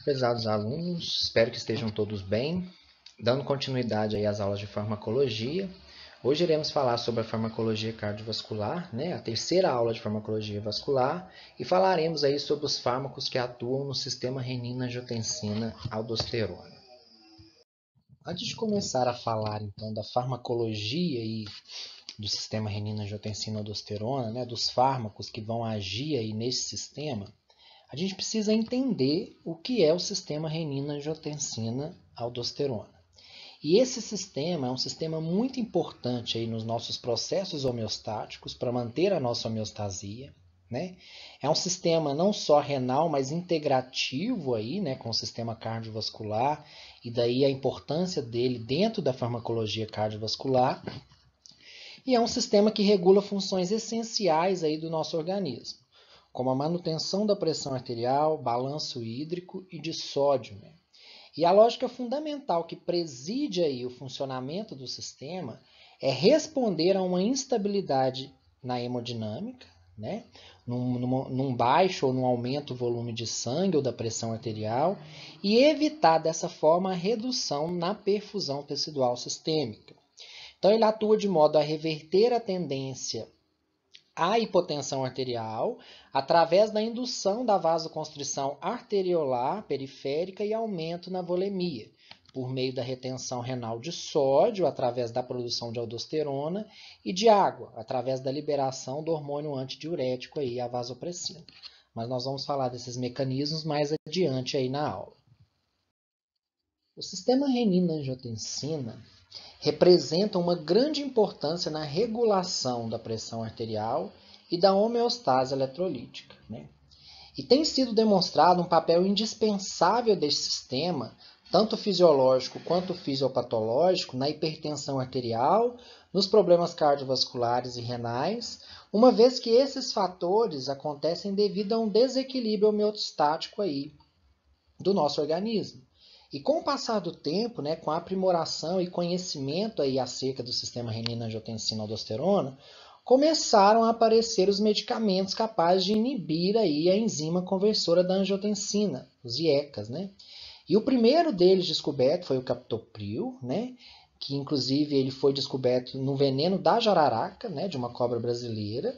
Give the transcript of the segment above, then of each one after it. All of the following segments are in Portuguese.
Prezados alunos, espero que estejam todos bem. Dando continuidade aí às aulas de farmacologia, hoje iremos falar sobre a farmacologia cardiovascular, a terceira aula de farmacologia vascular, e falaremos aí sobre os fármacos que atuam no sistema renina-angiotensina-aldosterona. Antes de começar a falar então da farmacologia e do sistema renina-angiotensina-aldosterona, dos fármacos que vão agir aí nesse sistema, a gente precisa entender o que é o sistema renina-angiotensina-aldosterona. E esse sistema é um sistema muito importante aí nos nossos processos homeostáticos para manter a nossa homeostasia. É um sistema não só renal, mas integrativo aí, com o sistema cardiovascular, e daí a importância dele dentro da farmacologia cardiovascular. E é um sistema que regula funções essenciais aí do nosso organismo, como a manutenção da pressão arterial, balanço hídrico e de sódio. E a lógica fundamental que preside aí o funcionamento do sistema é responder a uma instabilidade na hemodinâmica, num baixo ou num aumento do volume de sangue ou da pressão arterial, e evitar dessa forma a redução na perfusão tecidual sistêmica. Então ele atua de modo a reverter a tendência à hipotensão arterial através da indução da vasoconstrição arteriolar periférica e aumento na volemia, por meio da retenção renal de sódio, através da produção de aldosterona, e de água, através da liberação do hormônio antidiurético, aí, a vasopressina. Mas nós vamos falar desses mecanismos mais adiante aí na aula. O sistema renina-angiotensina representa uma grande importância na regulação da pressão arterial e da homeostase eletrolítica. E tem sido demonstrado um papel indispensável desse sistema, tanto fisiológico quanto fisiopatológico, na hipertensão arterial, nos problemas cardiovasculares e renais, uma vez que esses fatores acontecem devido a um desequilíbrio homeostático aí do nosso organismo. E com o passar do tempo, com a aprimoração e conhecimento aí acerca do sistema renina-angiotensina-aldosterona, começaram a aparecer os medicamentos capazes de inibir aí a enzima conversora da angiotensina, os IECAs. E o primeiro deles descoberto foi o captopril, que inclusive ele foi descoberto no veneno da jararaca, de uma cobra brasileira.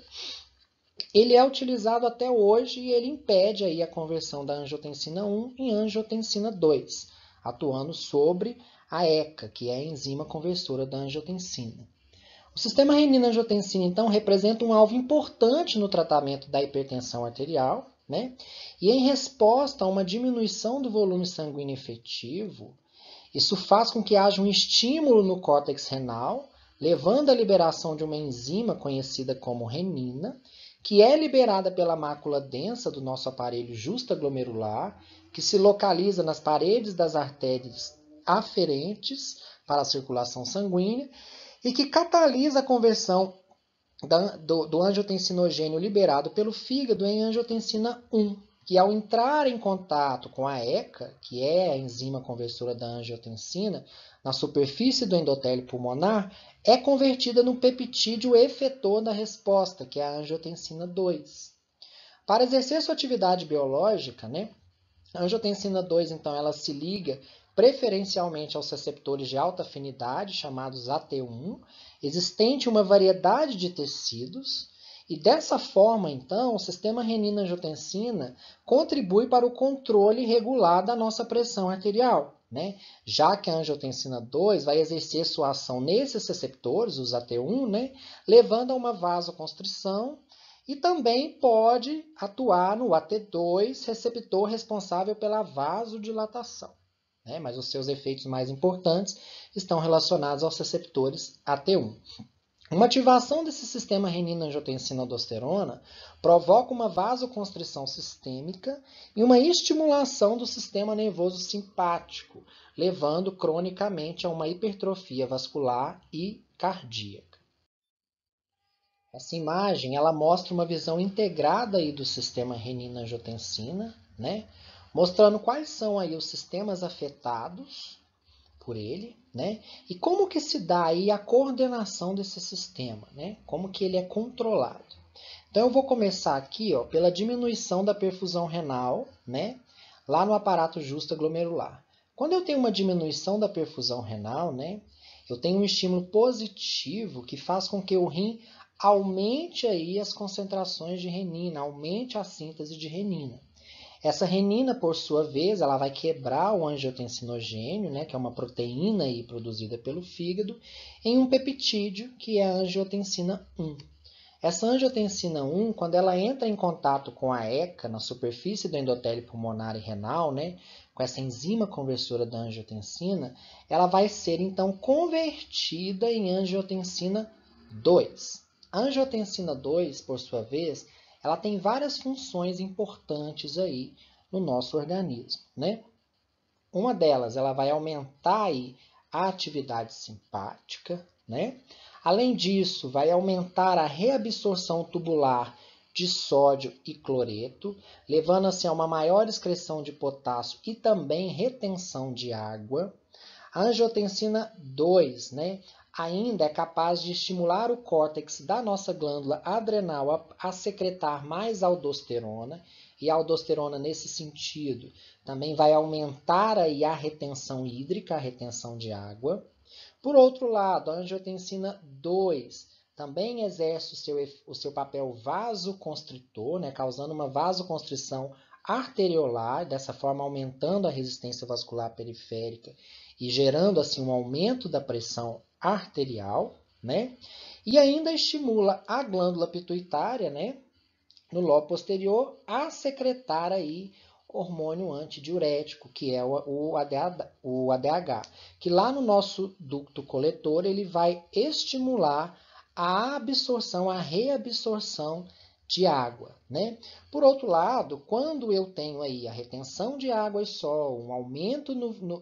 Ele é utilizado até hoje e ele impede aí a conversão da angiotensina 1 em angiotensina 2, atuando sobre a ECA, que é a enzima conversora da angiotensina. O sistema renina-angiotensina, então, representa um alvo importante no tratamento da hipertensão arterial, e em resposta a uma diminuição do volume sanguíneo efetivo, isso faz com que haja um estímulo no córtex renal, levando à liberação de uma enzima conhecida como renina, que é liberada pela mácula densa do nosso aparelho justaglomerular, que se localiza nas paredes das artérias aferentes para a circulação sanguínea e que catalisa a conversão do angiotensinogênio liberado pelo fígado em angiotensina 1, que ao entrar em contato com a ECA, que é a enzima conversora da angiotensina, na superfície do endotélio pulmonar, é convertida no peptídeo efetor da resposta, que é a angiotensina 2. Para exercer sua atividade biológica, a angiotensina 2, então, ela se liga preferencialmente aos receptores de alta afinidade, chamados AT1, existente uma variedade de tecidos, e dessa forma, então, o sistema renina-angiotensina contribui para o controle regular da nossa pressão arterial, já que a angiotensina 2 vai exercer sua ação nesses receptores, os AT1, levando a uma vasoconstrição, e também pode atuar no AT2, receptor responsável pela vasodilatação. Mas os seus efeitos mais importantes estão relacionados aos receptores AT1. Uma ativação desse sistema renina-angiotensina-aldosterona provoca uma vasoconstrição sistêmica e uma estimulação do sistema nervoso simpático, levando cronicamente a uma hipertrofia vascular e cardíaca. Essa imagem ela mostra uma visão integrada aí do sistema renina-angiotensina, mostrando quais são aí os sistemas afetados por ele, e como que se dá aí a coordenação desse sistema, como que ele é controlado. Então eu vou começar aqui pela diminuição da perfusão renal, lá no aparato justaglomerular. Quando eu tenho uma diminuição da perfusão renal, né, eu tenho um estímulo positivo que faz com que o rim aumente aí as concentrações de renina, aumente a síntese de renina. Essa renina, por sua vez, ela vai quebrar o angiotensinogênio, né, que é uma proteína aí produzida pelo fígado, em um peptídeo, que é a angiotensina 1. Essa angiotensina 1, quando ela entra em contato com a ECA na superfície do endotélio pulmonar e renal, né, com essa enzima conversora da angiotensina, ela vai ser então convertida em angiotensina 2. A angiotensina 2, por sua vez, ela tem várias funções importantes aí no nosso organismo, né? Uma delas, ela vai aumentar aí a atividade simpática, né? Além disso, vai aumentar a reabsorção tubular de sódio e cloreto, levando assim a uma maior excreção de potássio e também retenção de água. A angiotensina 2, né, ainda é capaz de estimular o córtex da nossa glândula adrenal a secretar mais aldosterona, e a aldosterona, nesse sentido, também vai aumentar aí a retenção hídrica, a retenção de água. Por outro lado, a angiotensina 2 também exerce o seu papel vasoconstritor, né, causando uma vasoconstrição arteriolar, dessa forma aumentando a resistência vascular periférica e gerando assim um aumento da pressão arterial, né? E ainda estimula a glândula pituitária, né, no lobo posterior, a secretar aí hormônio antidiurético, que é o ADH, que lá no nosso ducto coletor ele vai estimular a absorção, a reabsorção de água, né? Por outro lado, quando eu tenho aí a retenção de água e sol, um aumento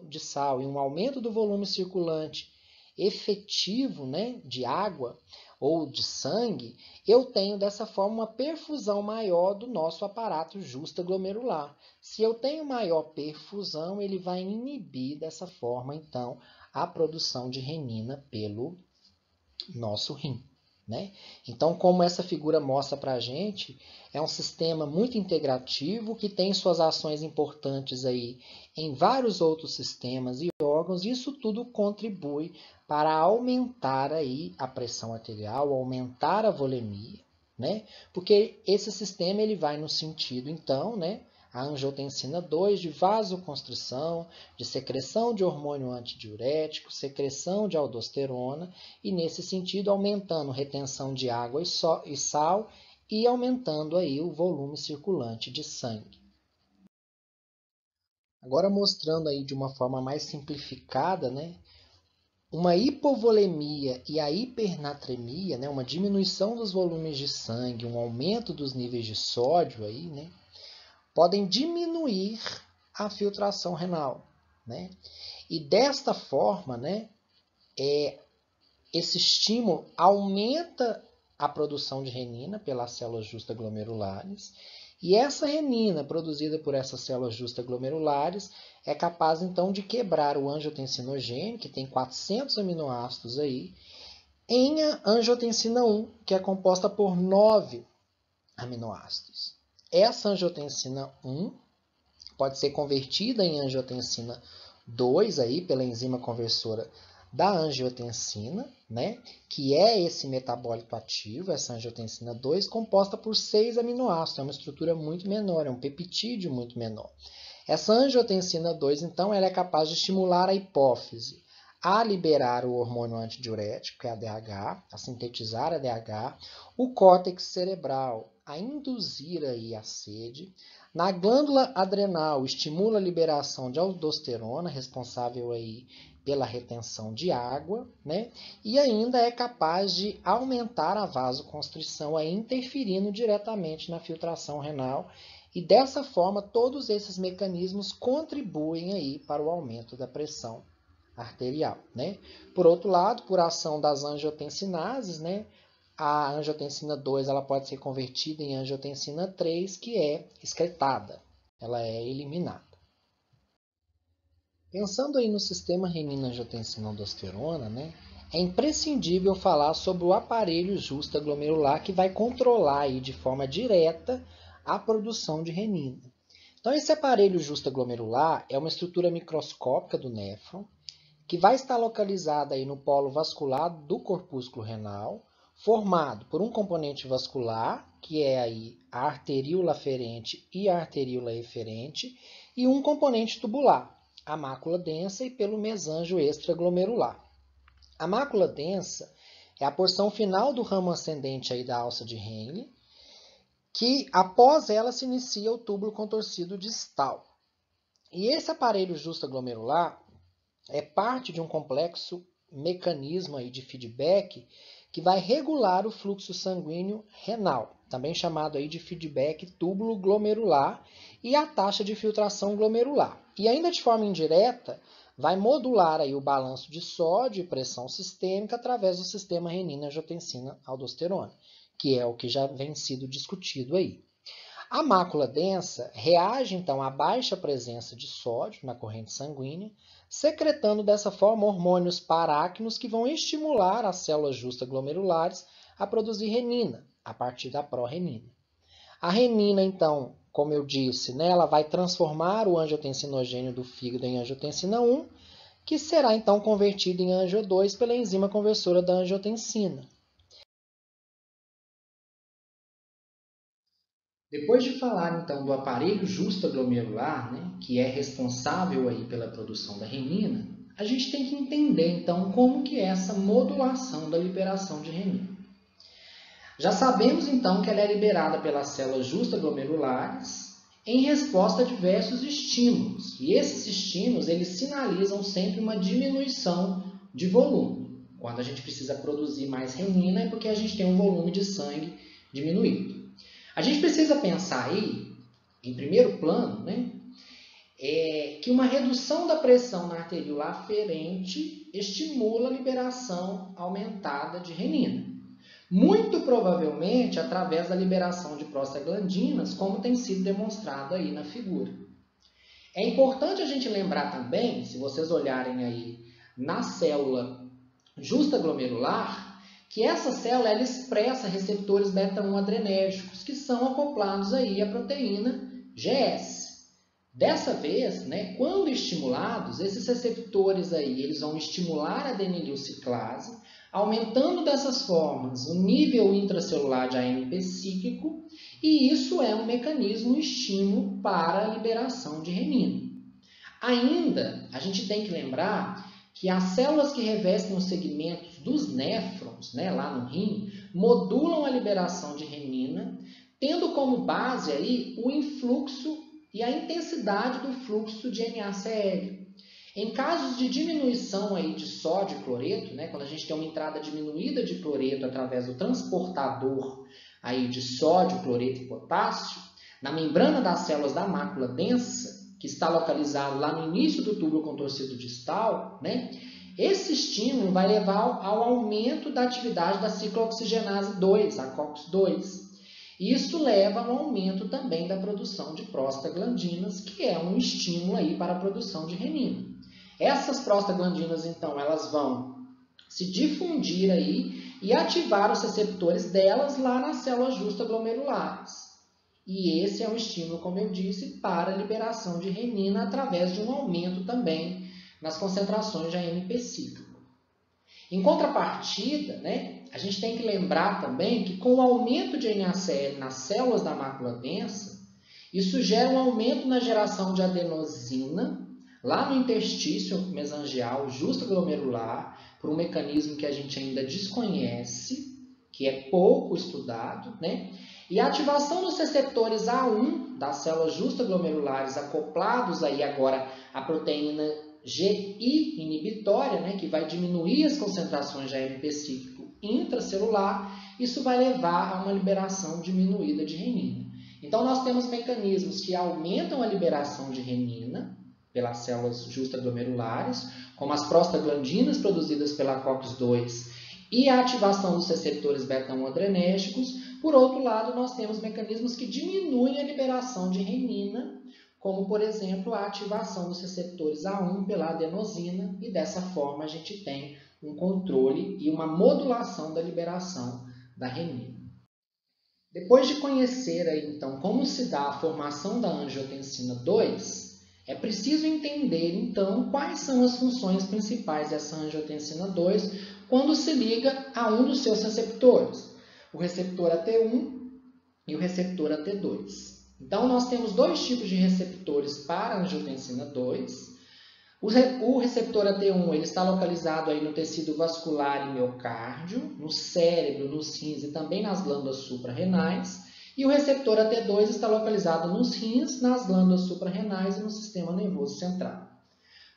de sal e um aumento do volume circulante efetivo, né, de água ou de sangue, eu tenho dessa forma uma perfusão maior do nosso aparato justaglomerular. Se eu tenho maior perfusão, ele vai inibir dessa forma, então, a produção de renina pelo nosso rim, né? Então, como essa figura mostra para a gente, é um sistema muito integrativo que tem suas ações importantes aí em vários outros sistemas e órgãos, e isso tudo contribui para aumentar aí a pressão arterial, aumentar a volemia, né? Porque esse sistema ele vai no sentido, então, né, a angiotensina 2 de vasoconstrição, de secreção de hormônio antidiurético, secreção de aldosterona, e nesse sentido aumentando retenção de água e sal e aumentando aí o volume circulante de sangue. Agora mostrando aí de uma forma mais simplificada, né, uma hipovolemia e a hipernatremia, né, uma diminuição dos volumes de sangue, um aumento dos níveis de sódio aí, né, podem diminuir a filtração renal, né? E desta forma, né, esse estímulo aumenta a produção de renina pelas células justaglomerulares, e essa renina produzida por essas células justaglomerulares é capaz então de quebrar o angiotensinogênio, que tem 400 aminoácidos aí, em a angiotensina 1, que é composta por 9 aminoácidos. Essa angiotensina 1 pode ser convertida em angiotensina 2 aí pela enzima conversora da angiotensina, né, que é esse metabólito ativo, essa angiotensina 2, composta por 6 aminoácidos, é uma estrutura muito menor, é um peptídeo muito menor. Essa angiotensina 2, então, ela é capaz de estimular a hipófise a liberar o hormônio antidiurético, que é ADH, a sintetizar ADH, o córtex cerebral a induzir aí a sede. Na glândula adrenal, estimula a liberação de aldosterona, responsável aí pela retenção de água, né? E ainda é capaz de aumentar a vasoconstrição, aí interferindo diretamente na filtração renal. E dessa forma, todos esses mecanismos contribuem aí para o aumento da pressão arterial, né? Por outro lado, por ação das angiotensinases, né, a angiotensina 2 ela pode ser convertida em angiotensina 3, que é excretada, ela é eliminada. Pensando aí no sistema renina-angiotensina-aldosterona, né, é imprescindível falar sobre o aparelho justaglomerular que vai controlar aí de forma direta a produção de renina. Então, esse aparelho justaglomerular é uma estrutura microscópica do néfron, que vai estar localizada aí no polo vascular do corpúsculo renal, formado por um componente vascular, que é aí a arteríola aferente e a arteríola eferente, e um componente tubular, a mácula densa e pelo mesângio extraglomerular. A mácula densa é a porção final do ramo ascendente aí da alça de Henle, que após ela se inicia o túbulo contorcido distal. E esse aparelho justaglomerular é parte de um complexo mecanismo aí de feedback que vai regular o fluxo sanguíneo renal, também chamado aí de feedback túbulo-glomerular, e a taxa de filtração glomerular. E ainda de forma indireta, vai modular aí o balanço de sódio e pressão sistêmica através do sistema renina-angiotensina-aldosterona, que é o que já vem sido discutido aí. A mácula densa reage, então, à baixa presença de sódio na corrente sanguínea, secretando dessa forma hormônios paráquinos que vão estimular as células justaglomerulares a produzir renina, a partir da pró-renina. A renina, então, como eu disse, né, ela vai transformar o angiotensinogênio do fígado em angiotensina 1, que será, então, convertido em angio 2 pela enzima conversora da angiotensina. Depois de falar, então, do aparelho justaglomerular, né, que é responsável aí pela produção da renina, a gente tem que entender, então, como que é essa modulação da liberação de renina. Já sabemos, então, que ela é liberada pelas células justaglomerulares em resposta a diversos estímulos. E esses estímulos, eles sinalizam sempre uma diminuição de volume. Quando a gente precisa produzir mais renina, é porque a gente tem um volume de sangue diminuído. A gente precisa pensar aí, em primeiro plano, né, que uma redução da pressão na arteríola aferente estimula a liberação aumentada de renina. Muito provavelmente através da liberação de prostaglandinas, como tem sido demonstrado aí na figura. É importante a gente lembrar também, se vocês olharem aí na célula justaglomerular, que essa célula ela expressa receptores beta-1 adrenérgicos, que são acoplados aí à proteína GS. Dessa vez, né, quando estimulados, esses receptores aí, eles vão estimular a adenililciclase, aumentando dessas formas o nível intracelular de AMP cíclico, e isso é um mecanismo, um estímulo para a liberação de renina. Ainda, a gente tem que lembrar que as células que revestem os segmentos dos néfrons, né, lá no rim, modulam a liberação de renina, tendo como base aí o influxo e a intensidade do fluxo de NaCl. Em casos de diminuição aí de sódio e cloreto, né, quando a gente tem uma entrada diminuída de cloreto através do transportador aí de sódio, cloreto e potássio, na membrana das células da mácula densa, que está localizado lá no início do túbulo contorcido distal, né? Esse estímulo vai levar ao aumento da atividade da ciclooxigenase 2, a COX-2. Isso leva ao aumento também da produção de prostaglandinas, que é um estímulo aí para a produção de renina. Essas prostaglandinas, então, elas vão se difundir aí e ativar os receptores delas lá nas células justaglomerulares. E esse é um estímulo, como eu disse, para a liberação de renina através de um aumento também nas concentrações de AMP cíclico. Em contrapartida, né, a gente tem que lembrar também que com o aumento de NaCl nas células da mácula densa, isso gera um aumento na geração de adenosina lá no interstício mesangial justaglomerular, por um mecanismo que a gente ainda desconhece, que é pouco estudado, né? E a ativação dos receptores A1 das células justaglomerulares acoplados aí agora à proteína GI inibitória, né, que vai diminuir as concentrações de AMP cíclico intracelular, isso vai levar a uma liberação diminuída de renina. Então, nós temos mecanismos que aumentam a liberação de renina pelas células justaglomerulares, como as prostaglandinas produzidas pela COX-2 e a ativação dos receptores beta-1 adrenérgicos. Por outro lado, nós temos mecanismos que diminuem a liberação de renina, como, por exemplo, a ativação dos receptores A1 pela adenosina, e dessa forma a gente tem um controle e uma modulação da liberação da renina. Depois de conhecer aí, então, como se dá a formação da angiotensina 2, é preciso entender, então, quais são as funções principais dessa angiotensina 2 quando se liga a um dos seus receptores, o receptor AT1 e o receptor AT2. Então, nós temos dois tipos de receptores para a angiotensina 2. O receptor AT1 ele está localizado aí no tecido vascular e miocárdio, no cérebro, nos rins e também nas glândulas suprarrenais. E o receptor AT2 está localizado nos rins, nas glândulas suprarrenais e no sistema nervoso central.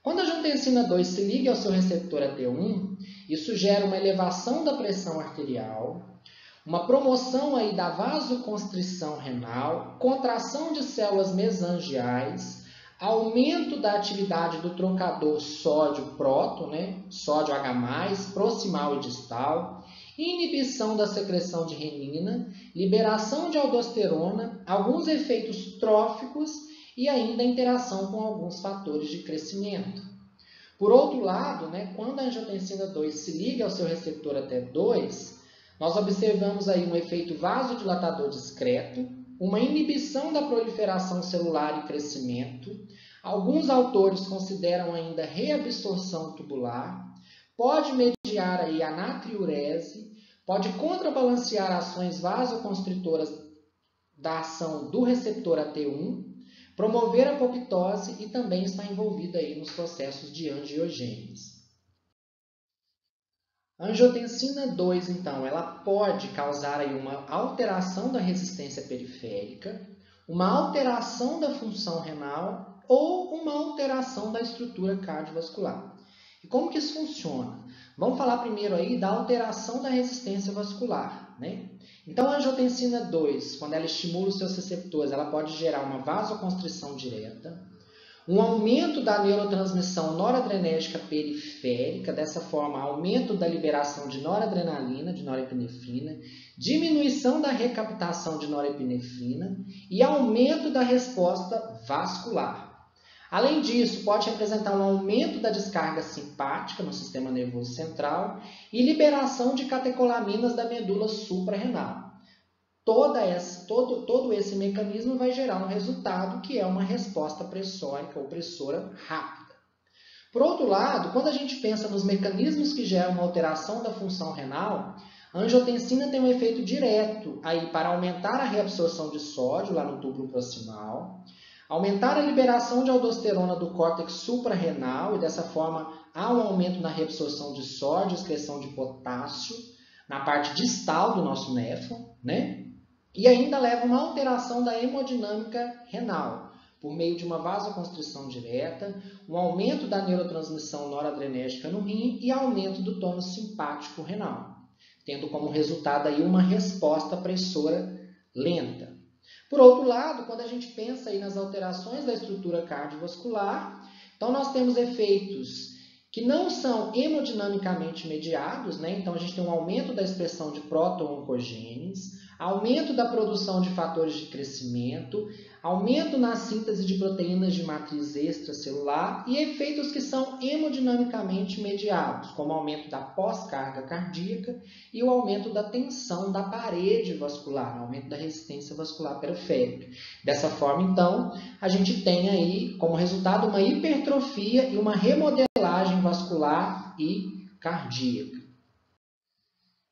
Quando a angiotensina 2 se liga ao seu receptor AT1, isso gera uma elevação da pressão arterial, uma promoção aí da vasoconstrição renal, contração de células mesangiais, aumento da atividade do trocador sódio-próton, sódio H+, proximal e distal, inibição da secreção de renina, liberação de aldosterona, alguns efeitos tróficos e ainda interação com alguns fatores de crescimento. Por outro lado, quando a angiotensina 2 se liga ao seu receptor AT2, nós observamos aí um efeito vasodilatador discreto, uma inibição da proliferação celular e crescimento. Alguns autores consideram ainda reabsorção tubular, pode mediar aí a natriurese, pode contrabalancear ações vasoconstritoras da ação do receptor AT1, promover a apoptose e também está envolvida aí nos processos de angiogênese. A angiotensina 2, então, ela pode causar aí uma alteração da resistência periférica, uma alteração da função renal ou uma alteração da estrutura cardiovascular. E como que isso funciona? Vamos falar primeiro aí da alteração da resistência vascular, Então, a angiotensina 2, quando ela estimula os seus receptores, ela pode gerar uma vasoconstrição direta, um aumento da neurotransmissão noradrenérgica periférica, dessa forma, aumento da liberação de noradrenalina, de norepinefrina, diminuição da recaptação de norepinefrina e aumento da resposta vascular. Além disso, pode representar um aumento da descarga simpática no sistema nervoso central e liberação de catecolaminas da medula suprarrenal. Todo esse mecanismo vai gerar um resultado que é uma resposta pressórica ou pressora rápida. Por outro lado, quando a gente pensa nos mecanismos que geram uma alteração da função renal, a angiotensina tem um efeito direto aí para aumentar a reabsorção de sódio lá no túbulo proximal, aumentar a liberação de aldosterona do córtex suprarrenal e dessa forma há um aumento na reabsorção de sódio, excreção de potássio na parte distal do nosso néfron, E ainda leva uma alteração da hemodinâmica renal, por meio de uma vasoconstrição direta, um aumento da neurotransmissão noradrenérgica no rim e aumento do tônus simpático renal, tendo como resultado aí uma resposta pressora lenta. Por outro lado, quando a gente pensa aí nas alterações da estrutura cardiovascular, então nós temos efeitos que não são hemodinamicamente mediados, Então a gente tem um aumento da expressão de proto-oncogenes, aumento da produção de fatores de crescimento, aumento na síntese de proteínas de matriz extracelular e efeitos que são hemodinamicamente mediados, como o aumento da pós-carga cardíaca e o aumento da tensão da parede vascular, o aumento da resistência vascular periférica. Dessa forma, então, a gente tem aí como resultado uma hipertrofia e uma remodelagem vascular e cardíaca.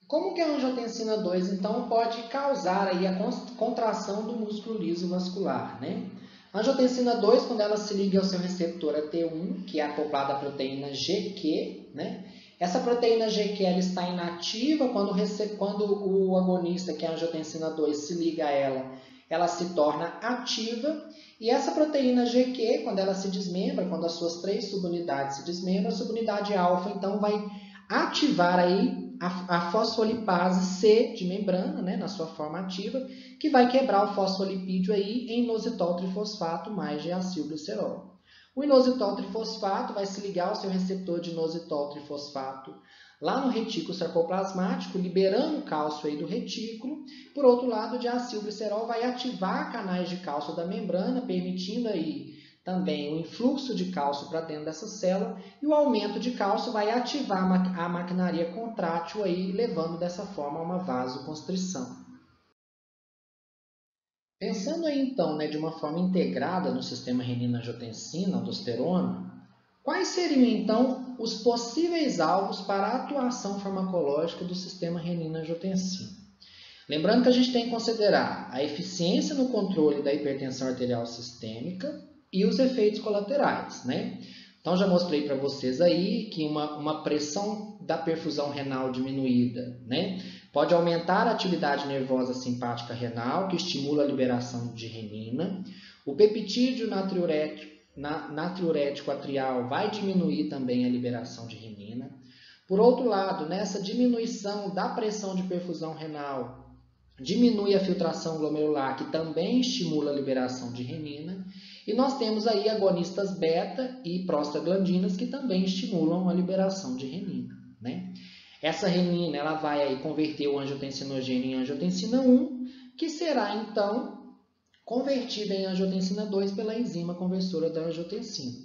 Como que a angiotensina 2, então, pode causar aí a contração do músculo liso vascular, A angiotensina 2, quando ela se liga ao seu receptor AT1, que é acoplado à proteína GQ, Essa proteína GQ ela está inativa quando o agonista, que é a angiotensina 2, se liga a ela se torna ativa. E essa proteína GQ, quando ela se desmembra, quando as suas 3 subunidades se desmembram, a subunidade alfa, então, vai ativar aí a fosfolipase C de membrana, na sua forma ativa, que vai quebrar o fosfolipídio aí em inositol trifosfato mais diacilglicerol. O inositol trifosfato vai se ligar ao seu receptor de inositol trifosfato lá no retículo sarcoplasmático, liberando o cálcio aí do retículo. Por outro lado, o diacilglicerol vai ativar canais de cálcio da membrana, permitindo aí também o influxo de cálcio para dentro dessa célula, e o aumento de cálcio vai ativar a maquinaria contrátil, aí, levando dessa forma a uma vasoconstrição. Pensando aí então, né, de uma forma integrada no sistema renina-angiotensina, aldosterona, quais seriam então os possíveis alvos para a atuação farmacológica do sistema renina-angiotensina? Lembrando que a gente tem que considerar a eficiência no controle da hipertensão arterial sistêmica e os efeitos colaterais, né? Então já mostrei para vocês aí que uma pressão da perfusão renal diminuída, né, pode aumentar a atividade nervosa simpática renal, que estimula a liberação de renina. O peptídeo natriurético atrial vai diminuir também a liberação de renina. Por outro lado, nessa diminuição da pressão de perfusão renal, diminui a filtração glomerular, que também estimula a liberação de renina. E nós temos aí agonistas beta e prostaglandinas, que também estimulam a liberação de renina, né? Essa renina ela vai aí converter o angiotensinogênio em angiotensina 1, que será então convertida em angiotensina 2 pela enzima conversora da angiotensina.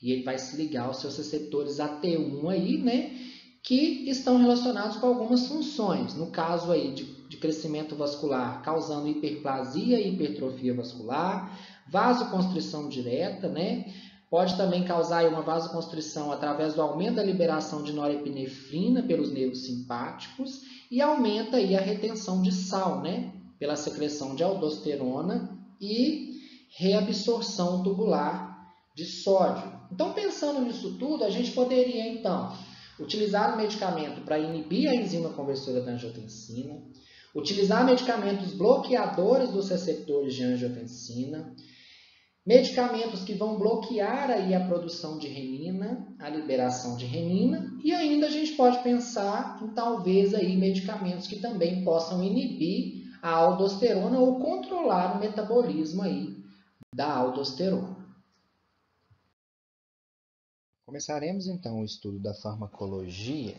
E ele vai se ligar aos seus receptores AT1 aí, né, que estão relacionados com algumas funções. No caso aí de crescimento vascular, causando hiperplasia e hipertrofia vascular, vasoconstrição direta, né? Pode também causar uma vasoconstrição através do aumento da liberação de norepinefrina pelos nervos simpáticos e aumenta aí a retenção de sal, né? Pela secreção de aldosterona e reabsorção tubular de sódio. Então, pensando nisso tudo, a gente poderia, então, utilizar o medicamento para inibir a enzima conversora da angiotensina, utilizar medicamentos bloqueadores dos receptores de angiotensina, medicamentos que vão bloquear aí a produção de renina, a liberação de renina, e ainda a gente pode pensar em talvez aí medicamentos que também possam inibir a aldosterona ou controlar o metabolismo aí da aldosterona. Começaremos então o estudo da farmacologia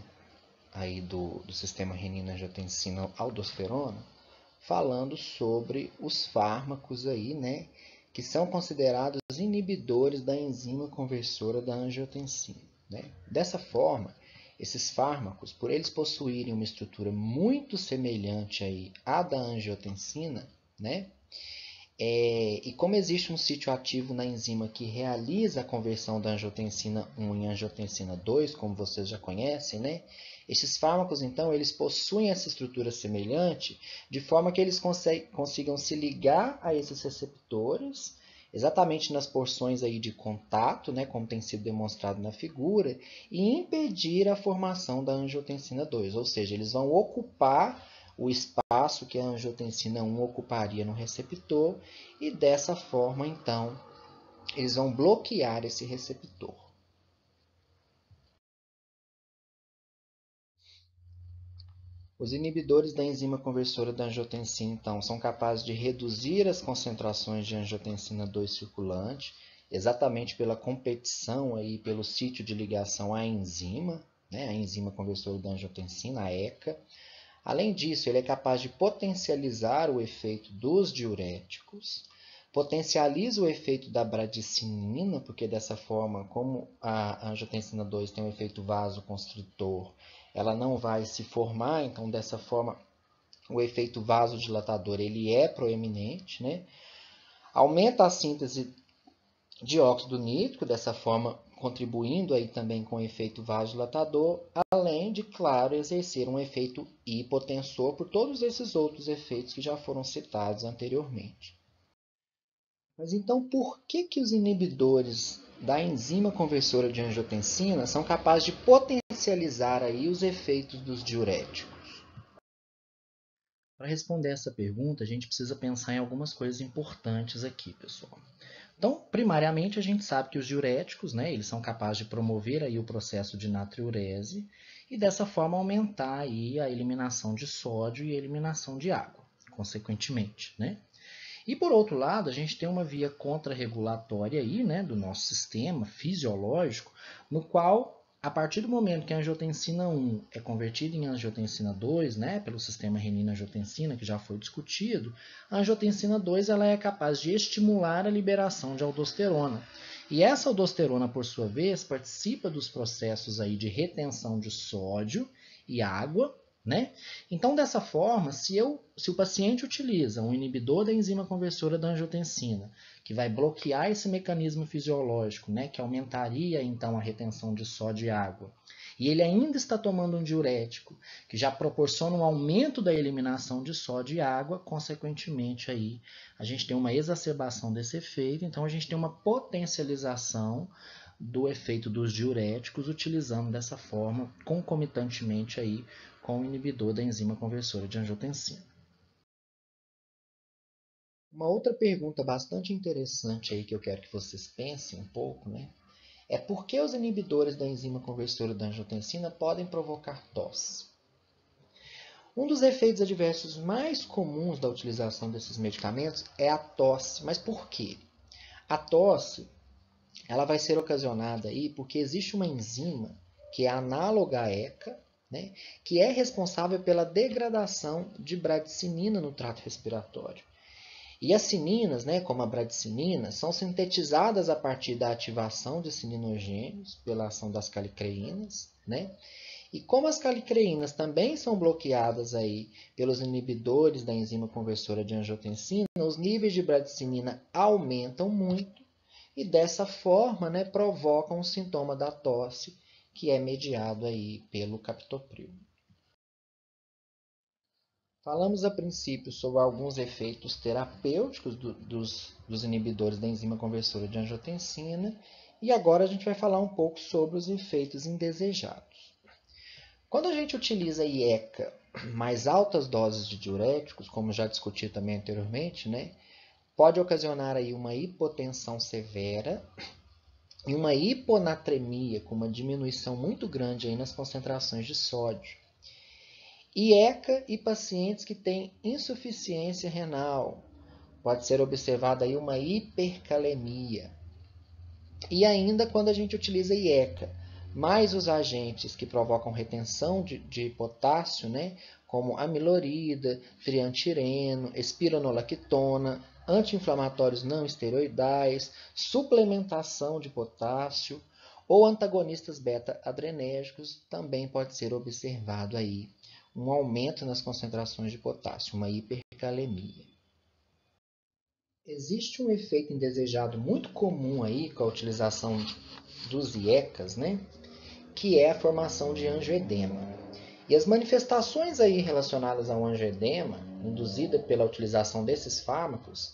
aí do sistema renina-angiotensina-aldosterona, falando sobre os fármacos aí, né, que são considerados inibidores da enzima conversora da angiotensina, né? Dessa forma, esses fármacos, por eles possuírem uma estrutura muito semelhante aí à da angiotensina, né? E como existe um sítio ativo na enzima que realiza a conversão da angiotensina 1 em angiotensina 2, como vocês já conhecem, né? Esses fármacos, então, eles possuem essa estrutura semelhante, de forma que eles consigam se ligar a esses receptores, exatamente nas porções aí de contato, né, como tem sido demonstrado na figura, e impedir a formação da angiotensina 2, ou seja, eles vão ocupar o espaço que a angiotensina 1 ocuparia no receptor e dessa forma, então, eles vão bloquear esse receptor. Os inibidores da enzima conversora da angiotensina, então, são capazes de reduzir as concentrações de angiotensina 2 circulante, exatamente pela competição aí pelo sítio de ligação à enzima, né, a enzima conversora da angiotensina, a ECA. Além disso, ele é capaz de potencializar o efeito dos diuréticos, potencializa o efeito da bradicinina, porque dessa forma, como a angiotensina 2 tem um efeito vasoconstritor, ela não vai se formar, então dessa forma o efeito vasodilatador ele é proeminente, né? Aumenta a síntese de óxido nítrico, dessa forma contribuindo aí também com o efeito vasodilatador, além de, claro, exercer um efeito hipotensor por todos esses outros efeitos que já foram citados anteriormente. Mas então, por que os inibidores da enzima conversora de angiotensina são capazes de potencializar aí os efeitos dos diuréticos? Para responder essa pergunta, a gente precisa pensar em algumas coisas importantes aqui, pessoal. Então, primariamente, a gente sabe que os diuréticos, né, eles são capazes de promover aí o processo de natriurese e dessa forma aumentar aí a eliminação de sódio e a eliminação de água, consequentemente, né? E por outro lado, a gente tem uma via contrarregulatória aí, né, do nosso sistema fisiológico, no qual, a partir do momento que a angiotensina 1 é convertida em angiotensina 2, né, pelo sistema renina-angiotensina, que já foi discutido, a angiotensina 2 ela é capaz de estimular a liberação de aldosterona. E essa aldosterona, por sua vez, participa dos processos aí de retenção de sódio e água, né? Então, dessa forma, se o paciente utiliza um inibidor da enzima conversora da angiotensina, que vai bloquear esse mecanismo fisiológico, né, que aumentaria então a retenção de sódio e água, e ele ainda está tomando um diurético, que já proporciona um aumento da eliminação de sódio e água, consequentemente aí a gente tem uma exacerbação desse efeito, então a gente tem uma potencialização do efeito dos diuréticos, utilizando dessa forma, concomitantemente aí com o inibidor da enzima conversora de angiotensina. Uma outra pergunta bastante interessante aí que eu quero que vocês pensem um pouco, né? É por que os inibidores da enzima conversora da angiotensina podem provocar tosse? Um dos efeitos adversos mais comuns da utilização desses medicamentos é a tosse. Mas por quê? A tosse ela vai ser ocasionada aí porque existe uma enzima que é análoga à ECA, né, que é responsável pela degradação de bradicinina no trato respiratório. E as cininas, né, como a bradicinina, são sintetizadas a partir da ativação de cininogênios pela ação das calicreínas, né? E como as calicreínas também são bloqueadas aí pelos inibidores da enzima conversora de angiotensina, os níveis de bradicinina aumentam muito e dessa forma, né, provocam o sintoma da tosse, que é mediado aí pelo captopril. Falamos a princípio sobre alguns efeitos terapêuticos dos inibidores da enzima conversora de angiotensina e agora a gente vai falar um pouco sobre os efeitos indesejados. Quando a gente utiliza IECA mais altas doses de diuréticos, como já discuti também anteriormente, né, pode ocasionar aí uma hipotensão severa e uma hiponatremia, com uma diminuição muito grande aí nas concentrações de sódio. IECA e pacientes que têm insuficiência renal. Pode ser observada aí uma hipercalemia. E ainda quando a gente utiliza IECA, mais os agentes que provocam retenção de potássio, né, como amilorida, triantireno, espironolactona, anti-inflamatórios não esteroidais, suplementação de potássio ou antagonistas beta-adrenérgicos, também pode ser observado aí um aumento nas concentrações de potássio, uma hipercalemia. Existe um efeito indesejado muito comum aí com a utilização dos IECAs, né? Que é a formação de angioedema. E as manifestações aí relacionadas ao angioedema, induzida pela utilização desses fármacos,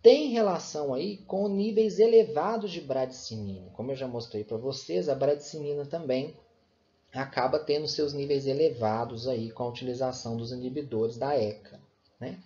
têm relação aí com níveis elevados de bradicinina. Como eu já mostrei para vocês, a bradicinina também acaba tendo seus níveis elevados aí com a utilização dos inibidores da ECA, né?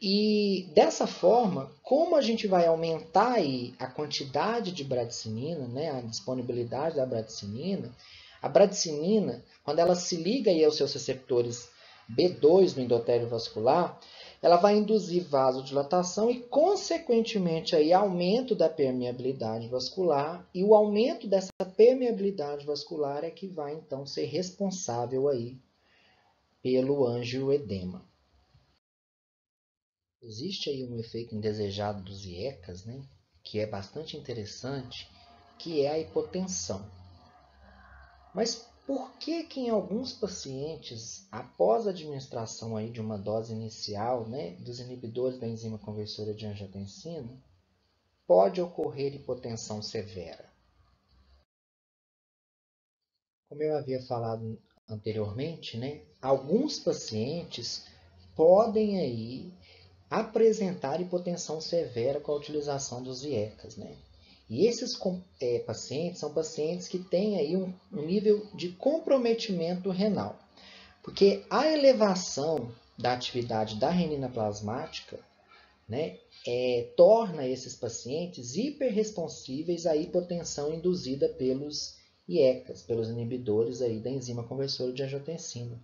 E dessa forma, como a gente vai aumentar aí a quantidade de bradicinina, né, a disponibilidade da bradicinina, a bradicinina, quando ela se liga aí aos seus receptores B2 no endotélio vascular, ela vai induzir vasodilatação e, consequentemente, aí, aumento da permeabilidade vascular, e o aumento dessa permeabilidade vascular é que vai, então, ser responsável aí pelo angioedema. Existe aí um efeito indesejado dos IECAs, né, que é bastante interessante, que é a hipotensão. Mas por que que em alguns pacientes, após a administração aí de uma dose inicial, né, dos inibidores da enzima conversora de angiotensina, pode ocorrer hipotensão severa? Como eu havia falado anteriormente, né, alguns pacientes podem aí apresentar hipotensão severa com a utilização dos IECAs, né? E esses pacientes são pacientes que têm aí um nível de comprometimento renal, porque a elevação da atividade da renina plasmática, né, torna esses pacientes hiperresponsíveis à hipotensão induzida pelos IECAs, pelos inibidores aí da enzima conversora de angiotensina.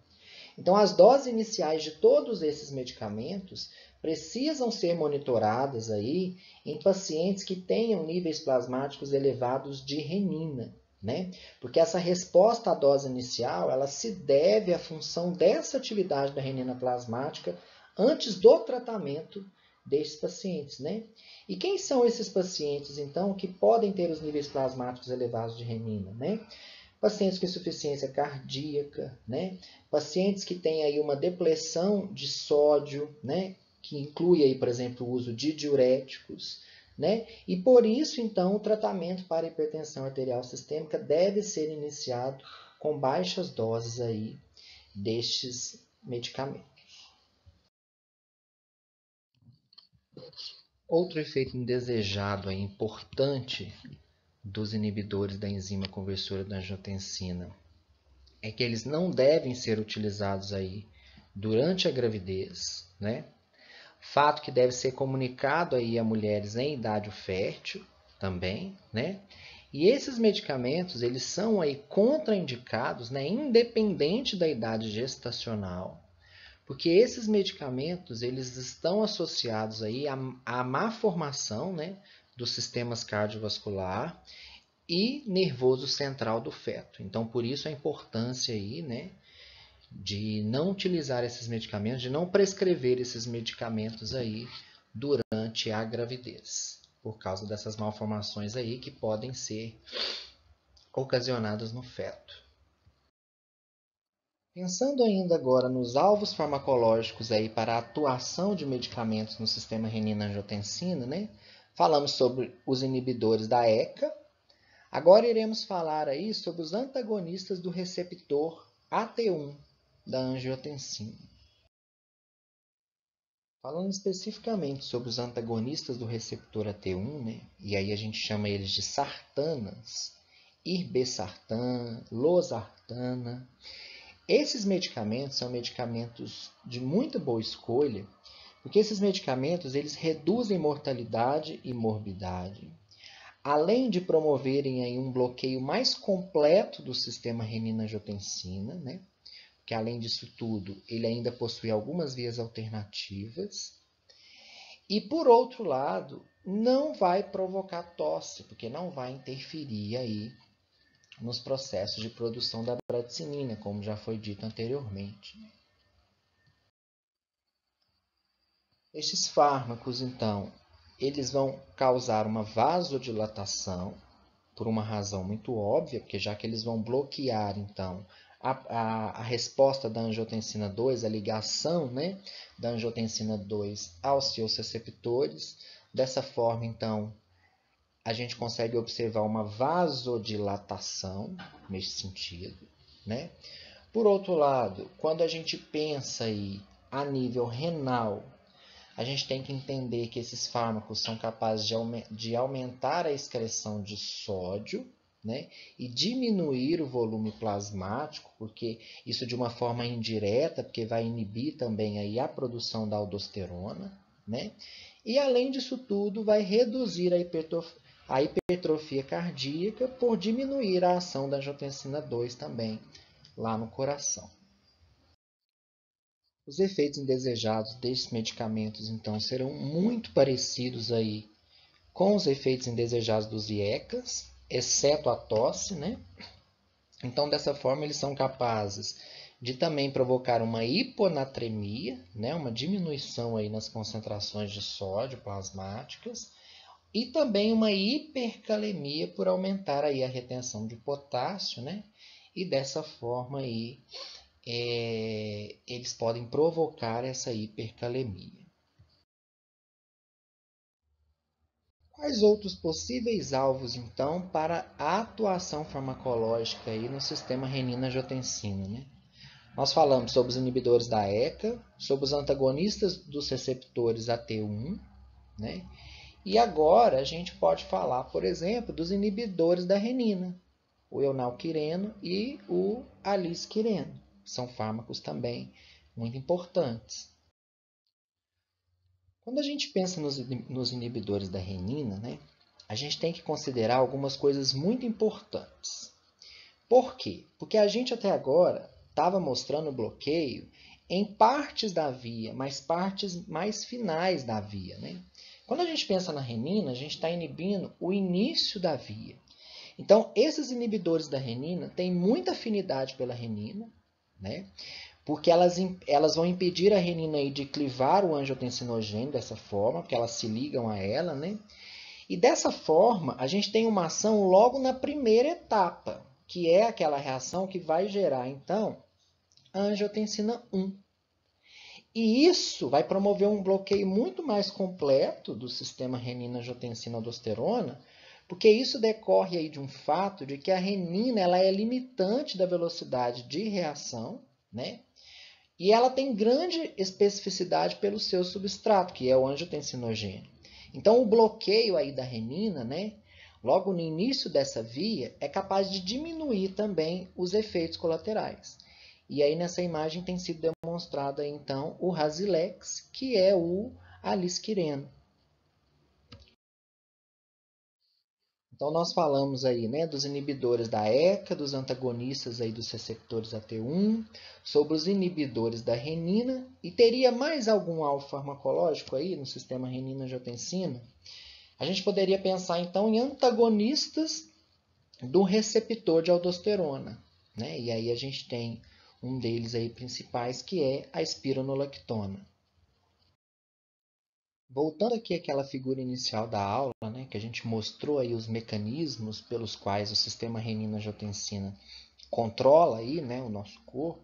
Então, as doses iniciais de todos esses medicamentos precisam ser monitoradas aí em pacientes que tenham níveis plasmáticos elevados de renina, né? Porque essa resposta à dose inicial, ela se deve à função dessa atividade da renina plasmática antes do tratamento desses pacientes, né? E quem são esses pacientes, então, que podem ter os níveis plasmáticos elevados de renina, né? pacientes com insuficiência cardíaca, né? Pacientes que têm aí uma depressão de sódio, né? Que inclui aí, por exemplo, o uso de diuréticos, né? E por isso, então, o tratamento para hipertensão arterial sistêmica deve ser iniciado com baixas doses aí destes medicamentos. Outro efeito indesejado aí, importante dos inibidores da enzima conversora da angiotensina é que eles não devem ser utilizados aí durante a gravidez, né? Fato que deve ser comunicado aí a mulheres em idade fértil também, né? E esses medicamentos, eles são aí contraindicados, né, independente da idade gestacional, porque esses medicamentos, eles estão associados aí à má formação, né, dos sistemas cardiovascular e nervoso central do feto. Então, por isso a importância aí, né, de não utilizar esses medicamentos, de não prescrever esses medicamentos aí durante a gravidez, por causa dessas malformações aí que podem ser ocasionadas no feto. Pensando ainda agora nos alvos farmacológicos aí para a atuação de medicamentos no sistema renina-angiotensina, né? Falamos sobre os inibidores da ECA. Agora iremos falar aí sobre os antagonistas do receptor AT1 da angiotensina. Falando especificamente sobre os antagonistas do receptor AT1, né? E aí a gente chama eles de sartanas, irbesartan, losartana. Esses medicamentos são medicamentos de muita boa escolha, porque esses medicamentos eles reduzem mortalidade e morbidade, além de promoverem aí um bloqueio mais completo do sistema renina-angiotensina, né? Que além disso tudo, ele ainda possui algumas vias alternativas. E por outro lado, não vai provocar tosse, porque não vai interferir aí nos processos de produção da bradicinina, como já foi dito anteriormente. Estes fármacos, então, eles vão causar uma vasodilatação, por uma razão muito óbvia, porque já que eles vão bloquear, então, a resposta da angiotensina 2, a ligação, né, da angiotensina 2 aos seus receptores. Dessa forma, então, a gente consegue observar uma vasodilatação nesse sentido, né? Por outro lado, quando a gente pensa aí a nível renal, a gente tem que entender que esses fármacos são capazes de aumentar a excreção de sódio, né, e diminuir o volume plasmático, porque isso de uma forma indireta, porque vai inibir também aí a produção da aldosterona, né? E além disso tudo, vai reduzir a hipertrofia cardíaca por diminuir a ação da angiotensina 2 também lá no coração. Os efeitos indesejados desses medicamentos, então, serão muito parecidos aí com os efeitos indesejados dos IECAs, exceto a tosse, né? Então, dessa forma, eles são capazes de também provocar uma hiponatremia, né? Uma diminuição aí nas concentrações de sódio plasmáticas, e também uma hipercalemia por aumentar aí a retenção de potássio, né? E dessa forma aí eles podem provocar essa hipercalemia. Quais outros possíveis alvos, então, para a atuação farmacológica aí no sistema renina-angiotensina, né? Nós falamos sobre os inibidores da ECA, sobre os antagonistas dos receptores AT1, né? E agora a gente pode falar, por exemplo, dos inibidores da renina, o enalquireno e o alisquireno. São fármacos também muito importantes. Quando a gente pensa nos inibidores da renina, né, a gente tem que considerar algumas coisas muito importantes. Por quê? Porque a gente até agora estava mostrando o bloqueio em partes da via, mas partes mais finais da via, né? Quando a gente pensa na renina, a gente está inibindo o início da via. Então, esses inibidores da renina têm muita afinidade pela renina, né? Porque elas vão impedir a renina aí de clivar o angiotensinogênio dessa forma, porque elas se ligam a ela, né? E dessa forma, a gente tem uma ação logo na primeira etapa, que é aquela reação que vai gerar, então, a angiotensina 1. E isso vai promover um bloqueio muito mais completo do sistema renina-angiotensina-aldosterona, porque isso decorre aí de um fato de que a renina ela é limitante da velocidade de reação, né? E ela tem grande especificidade pelo seu substrato, que é o angiotensinogênio. Então, o bloqueio aí da renina, né, logo no início dessa via, é capaz de diminuir também os efeitos colaterais. E aí nessa imagem tem sido demonstrado aí, então o Rasilex, que é o alisquireno. Então nós falamos aí, né, dos inibidores da ECA, dos antagonistas aí dos receptores AT1, sobre os inibidores da renina, e teria mais algum alvo farmacológico aí no sistema renina-angiotensina? A gente poderia pensar então em antagonistas do receptor de aldosterona, né? E aí a gente tem um deles aí principais que é a espironolactona. Voltando aqui àquela figura inicial da aula, né, que a gente mostrou aí os mecanismos pelos quais o sistema renina-angiotensina controla aí, né, o nosso corpo.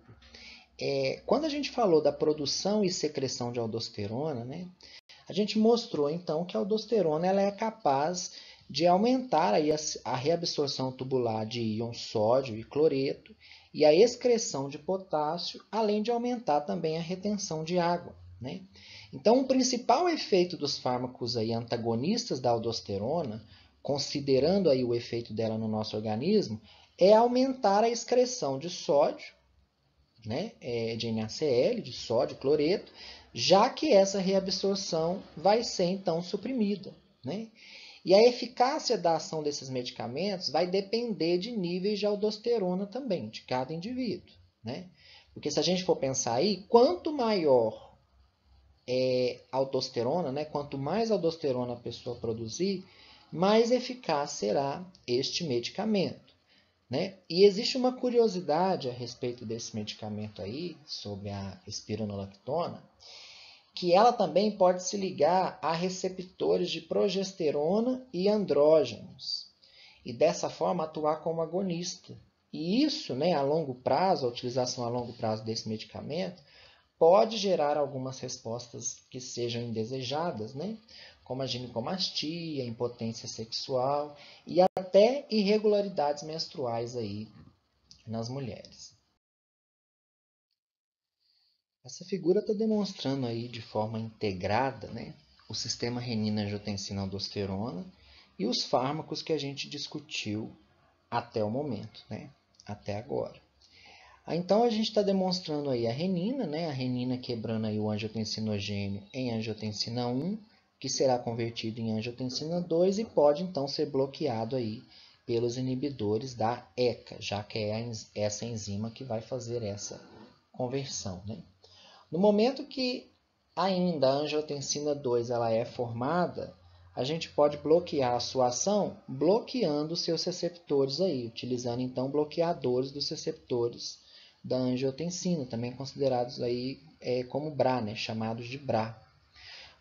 Quando a gente falou da produção e secreção de aldosterona, né, a gente mostrou então que a aldosterona ela é capaz de aumentar aí a reabsorção tubular de íon sódio e cloreto e a excreção de potássio, além de aumentar também a retenção de água, né? Então, o principal efeito dos fármacos aí antagonistas da aldosterona, considerando aí o efeito dela no nosso organismo, é aumentar a excreção de sódio, né, de NaCl, de sódio, cloreto, já que essa reabsorção vai ser então suprimida, né? E a eficácia da ação desses medicamentos vai depender de níveis de aldosterona também, de cada indivíduo, né? Porque se a gente for pensar aí, quanto maior aldosterona, né, quanto mais aldosterona a pessoa produzir, mais eficaz será este medicamento, né? E existe uma curiosidade a respeito desse medicamento aí, sobre a espironolactona, que ela também pode se ligar a receptores de progesterona e andrógenos, e dessa forma atuar como agonista. E isso, né, a longo prazo, a utilização a longo prazo desse medicamento, pode gerar algumas respostas que sejam indesejadas, né, como a ginecomastia, impotência sexual e até irregularidades menstruais aí nas mulheres. Essa figura está demonstrando aí de forma integrada, né, o sistema renina-angiotensina-aldosterona e os fármacos que a gente discutiu até o momento, né, até agora. Então a gente está demonstrando aí a renina, né, a renina quebrando aí o angiotensinogênio em angiotensina 1, que será convertido em angiotensina 2 e pode então ser bloqueado aí pelos inibidores da ECA, já que é essa enzima que vai fazer essa conversão, né? No momento que ainda a angiotensina 2 ela é formada, a gente pode bloquear a sua ação bloqueando os seus receptores aí, utilizando então bloqueadores dos receptores da angiotensina, também considerados aí como BRA, né, chamados de BRA.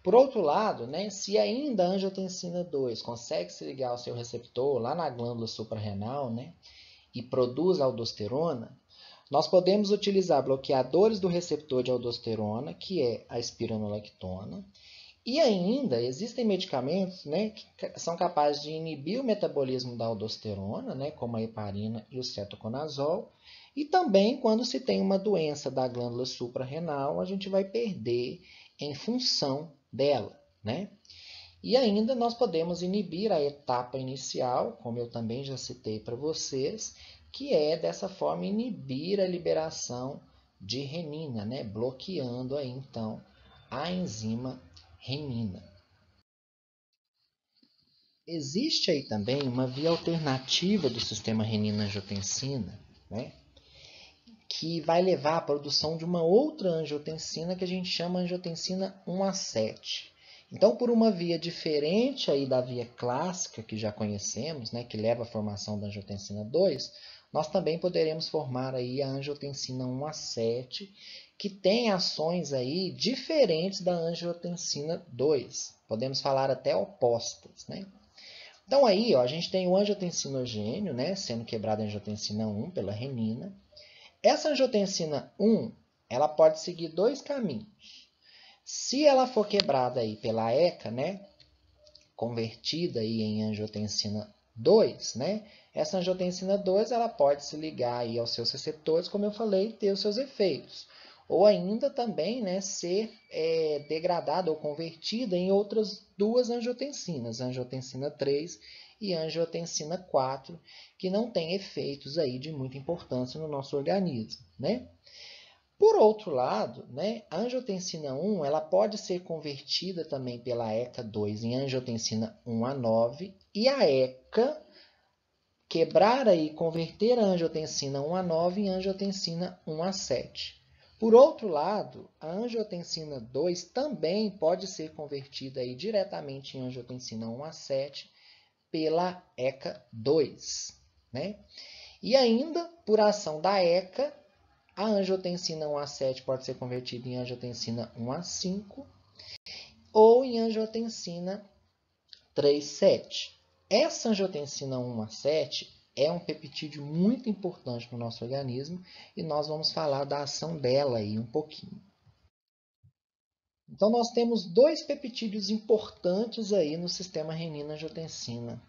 Por outro lado, né, se ainda a angiotensina 2 consegue se ligar ao seu receptor lá na glândula suprarrenal, né, e produz aldosterona, nós podemos utilizar bloqueadores do receptor de aldosterona, que é a espironolactona, e ainda existem medicamentos, né, que são capazes de inibir o metabolismo da aldosterona, né, como a heparina e o cetoconazol, e também quando se tem uma doença da glândula suprarrenal, a gente vai perder em função dela, né? E ainda nós podemos inibir a etapa inicial, como eu também já citei para vocês, que é dessa forma inibir a liberação de renina, né? Bloqueando aí então a enzima renina. Existe aí também uma via alternativa do sistema renina-angiotensina, né? Que vai levar à produção de uma outra angiotensina que a gente chama angiotensina 1A7. Então, por uma via diferente aí da via clássica que já conhecemos, né, que leva à formação da angiotensina 2, nós também poderemos formar aí a angiotensina 1A7, que tem ações aí diferentes da angiotensina 2. Podemos falar até opostas, né? Então aí, ó, a gente tem o angiotensinogênio, né, sendo quebrada a angiotensina 1 pela renina. Essa angiotensina 1, ela pode seguir dois caminhos. Se ela for quebrada aí pela ECA, né, convertida aí em angiotensina 2, né, essa angiotensina 2 ela pode se ligar aí aos seus receptores, como eu falei, e ter os seus efeitos. Ou ainda também, né, ser degradada ou convertida em outras duas angiotensinas, angiotensina 3 e angiotensina 4, que não têm efeitos aí de muita importância no nosso organismo, né? Por outro lado, né, a angiotensina 1 ela pode ser convertida também pela ECA2 em angiotensina 1A9 e a ECA quebrar e converter a angiotensina 1A9 em angiotensina 1A7. Por outro lado, a angiotensina 2 também pode ser convertida aí diretamente em angiotensina 1A7 pela ECA2, né? E ainda, por ação da ECA, a angiotensina 1A7 pode ser convertida em angiotensina 1A5 ou em angiotensina 3,7. Essa angiotensina 1A7 é um peptídeo muito importante no nosso organismo e nós vamos falar da ação dela aí um pouquinho. Então, nós temos dois peptídeos importantes aí no sistema renina-angiotensina,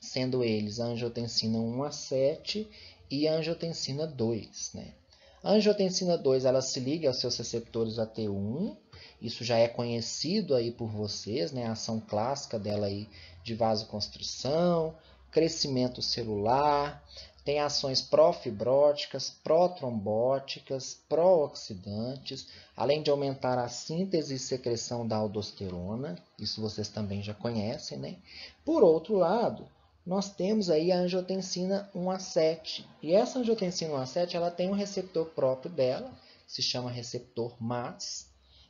sendo eles a angiotensina 1A7 e a angiotensina 2, né? A angiotensina 2 ela se liga aos seus receptores AT1, isso já é conhecido aí por vocês, né? A ação clássica dela aí de vasoconstrição, crescimento celular, tem ações pró-fibróticas, pró-trombóticas, pró-oxidantes, além de aumentar a síntese e secreção da aldosterona, isso vocês também já conhecem, né? Por outro lado, nós temos aí a angiotensina 1A7. E essa angiotensina 1A7 ela tem um receptor próprio dela, se chama receptor MAS.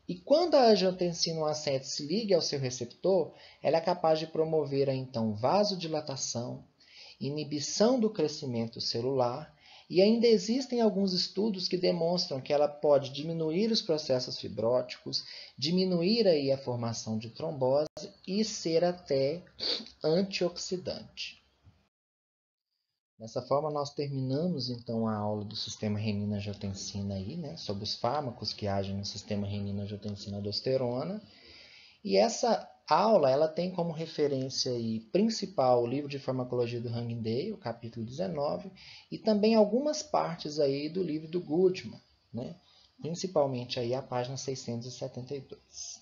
E quando a angiotensina 1A7 se liga ao seu receptor, ela é capaz de promover então vasodilatação, inibição do crescimento celular, e ainda existem alguns estudos que demonstram que ela pode diminuir os processos fibróticos, diminuir aí a formação de trombose e ser até antioxidante. Dessa forma, nós terminamos então a aula do sistema renina-angiotensina aí, né, sobre os fármacos que agem no sistema renina-angiotensina-aldosterona. E essa aula ela tem como referência aí, principal o livro de farmacologia do Hangday, o capítulo 19, e também algumas partes aí do livro do Goodman, né, principalmente aí a página 672.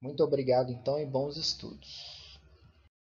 Muito obrigado então e bons estudos.